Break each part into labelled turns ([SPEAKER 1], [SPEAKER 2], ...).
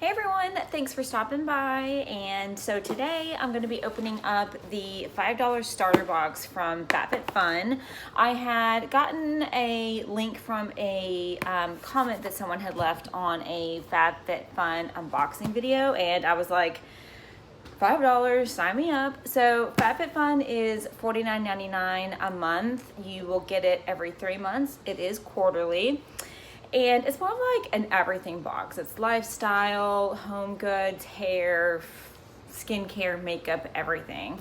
[SPEAKER 1] Hey everyone, thanks for stopping by. And so today I'm going to be opening up the $5 starter box from Fab Fit Fun. I had gotten a link from a comment that someone had left on a Fab Fit Fun unboxing video, and I was like, $5, sign me up. So Fab Fit Fun is $49.99 a month. You will get it every 3 months. It is quarterly. And it's more of like an everything box. It's lifestyle, home goods, hair, skincare, makeup, everything.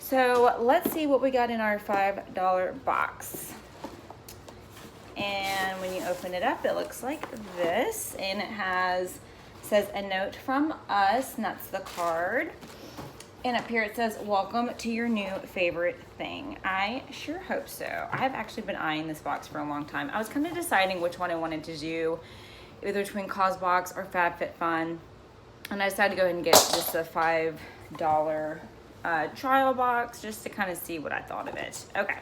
[SPEAKER 1] So let's see what we got in our $5 box. And when you open it up, it looks like this. And it says a note from us, and that's the card. And up here it says, welcome to your new favorite thing. I sure hope so. I have actually been eyeing this box for a long time. I was kind of deciding which one I wanted to do, either between CosBox or Fab Fit Fun. And I decided to go ahead and get just a $5 trial box just to kind of see what I thought of it. Okay,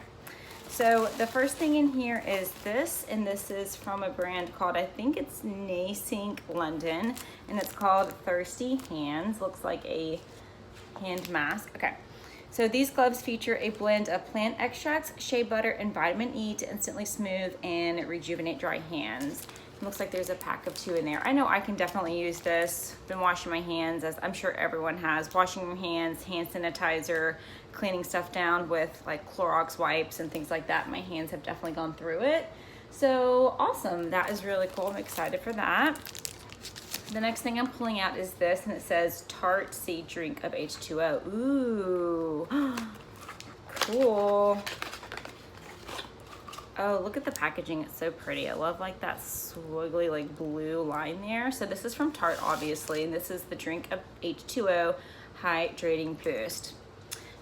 [SPEAKER 1] so the first thing in here is this, and this is from a brand called, I think it's Nasync London, and it's called Thirsty Hands. Looks like a hand mask. Okay, so these gloves feature a blend of plant extracts, shea butter, and vitamin E to instantly smooth and rejuvenate dry hands. It looks like there's a pack of 2 in there. I know I can definitely use this. Been washing my hands, as I'm sure everyone has. Washing your hands, hand sanitizer, cleaning stuff down with like Clorox wipes and things like that. My hands have definitely gone through it. So awesome, that is really cool. I'm excited for that. The next thing I'm pulling out is this, and it says Tart Seed Drink of H2O. Ooh, cool. Oh, look at the packaging. It's so pretty. I love like that swiggly like blue line there. So this is from Tarte, obviously, and this is the Drink of H2O Hydrating Boost.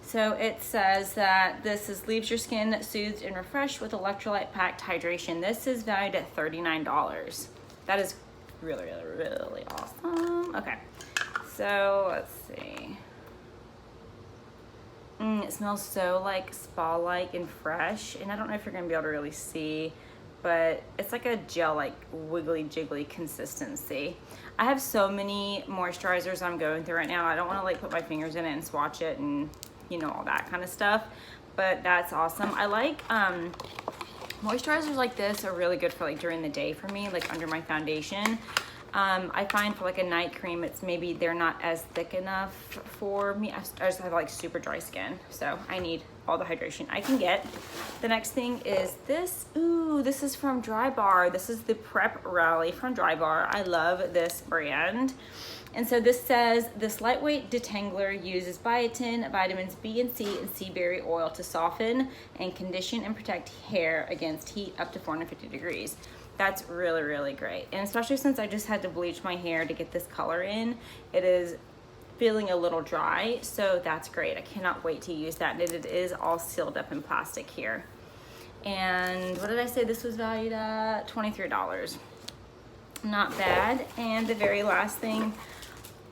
[SPEAKER 1] So it says that this leaves your skin soothed and refreshed with electrolyte packed hydration. This is valued at $39. That is really awesome. Okay, so let's see. It smells so like spa-like and fresh, and I don't know if you're gonna be able to really see, but it's like a gel, like wiggly jiggly consistency. I have so many moisturizers I'm going through right now. I don't want to like put my fingers in it and swatch it and all that kind of stuff, but that's awesome. I like moisturizers like this are really good for like during the day for me, like under my foundation. I find for like a night cream, they're not as thick enough for me. I just have like super dry skin, so I need all the hydration I can get. The next thing is this. Ooh, this is from Drybar. This is the Prep Rally from Drybar. I love this brand. And so this says, this lightweight detangler uses biotin, vitamins B and C, and sea berry oil to soften and condition and protect hair against heat up to 450 degrees. That's really great. And especially since I just had to bleach my hair to get this color in, it is feeling a little dry, so that's great. I cannot wait to use that. And it is all sealed up in plastic here. And what did I say this was valued at? $23. Not bad. And the very last thing,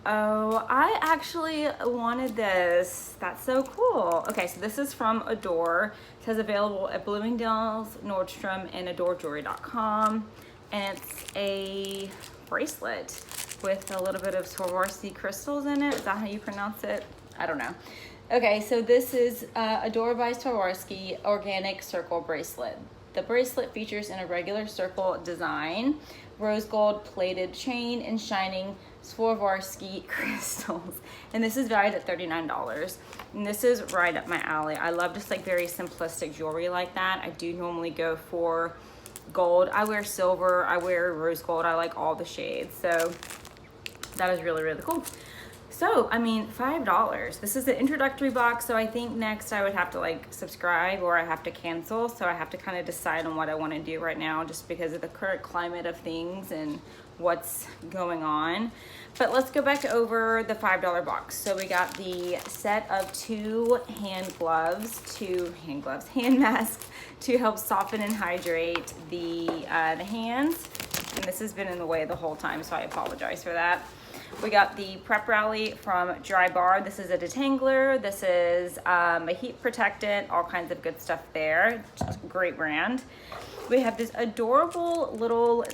[SPEAKER 1] oh, I actually wanted this. That's so cool. Okay, so this is from Adore. It says available at Bloomingdale's, Nordstrom, and AdoreJewelry.com. And it's a bracelet with a little bit of Swarovski crystals in it. Is that how you pronounce it? I don't know. Okay, so this is Adore by Swarovski Organic Circle Bracelet. The bracelet features an irregular circle design, rose gold plated chain, and shining Swarovski crystals. And this is valued at $39. And this is right up my alley. I love just like very simplistic jewelry like that. I do normally go for gold. I wear silver, I wear rose gold. I like all the shades. So that is really cool. So, I mean, $5. This is the introductory box, so I think next I would have to like subscribe or I have to cancel. So I have to kind of decide on what I want to do right now just because of the current climate of things and what's going on. But let's go back over the $5 box. So we got the set of 2 hand masks to help soften and hydrate the hands. and this has been in the way the whole time, so I apologize for that. We got the Prep Rally from Dry Bar. This is a detangler. This is a heat protectant, all kinds of good stuff there. Just a great brand. We have this adorable little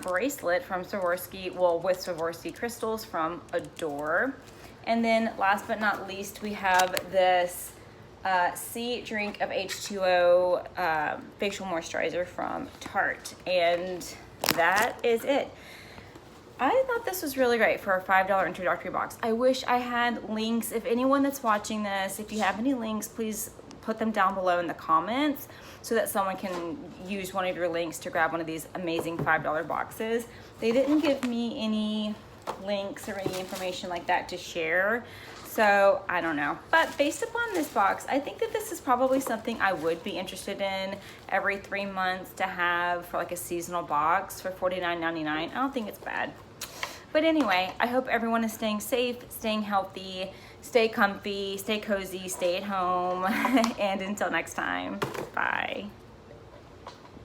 [SPEAKER 1] bracelet from Swarovski, well, with Swarovski crystals from Adore. And then last but not least, we have this Sea Drink of H2O facial moisturizer from Tarte. And that is it. I thought this was really great for a $5 introductory box. I wish I had links. If anyone that's watching this, if you have any links, please put them down below in the comments so that someone can use one of your links to grab one of these amazing $5 boxes. They didn't give me any links or any information like that to share, so I don't know. But based upon this box, I think that this is probably something I would be interested in every 3 months to have for like a seasonal box for $49.99. I don't think it's bad. But anyway, I hope everyone is staying safe, staying healthy, stay comfy, stay cozy, stay at home, and until next time, bye.